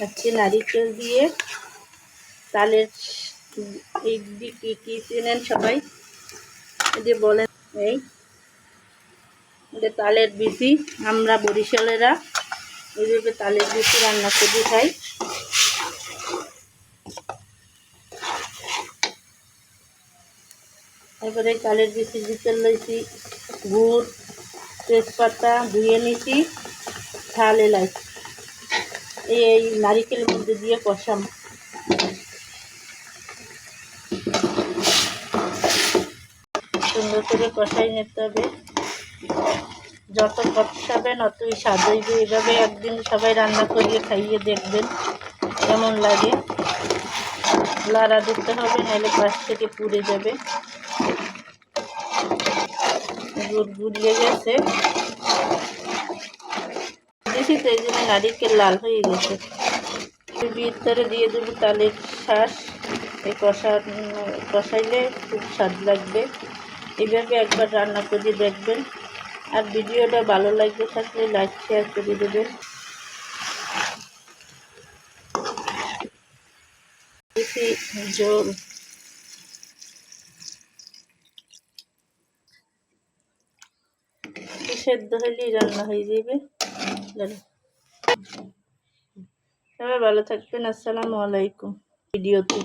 আজকে নারিকেল দিয়ে তালের এই দিকে কি চেনেন সবাই, এই যে বলেন, এই যে তালের বিচি, আমরা বরিশালেরা এইভাবে তালের বিচি রান্না করে খাই। এবারে তালের বিচির ভিতর লইছি গুড়, তেজপাতা ধুয়ে নিছি, ঝাল এলাচ, এই নারিকেলের মধ্যে দিয়ে কষাম। সুন্দর করে কষাই নিতে হবে, যত কষাবেন অতই স্বাদ হইবে। এভাবে একদিন সবাই রান্না করিয়ে খাইয়ে দেখবেন কেমন লাগে। লাড়া দিতে হবে, নাহলে পাশ থেকে পুড়ে যাবে। গুড় গুলিয়ে গেছে, দেখি তো এই জন্য নারিকেল লাল হয়ে গেছে। ভিতরে দিয়ে দেবো তালের শাঁস। এই কষাইলে খুব স্বাদ লাগবে। এইভাবে একবার রান্না করে দেখবেন। আর ভিডিওটা ভালো লাগবে থাকলে লাইক শেয়ার করে দেবেন। জল সেদ্ধ হলেই রান্না হয়ে যাবে। সবাই ভালো থাকবেন। আসসালামু আলাইকুম। ভিডিওতে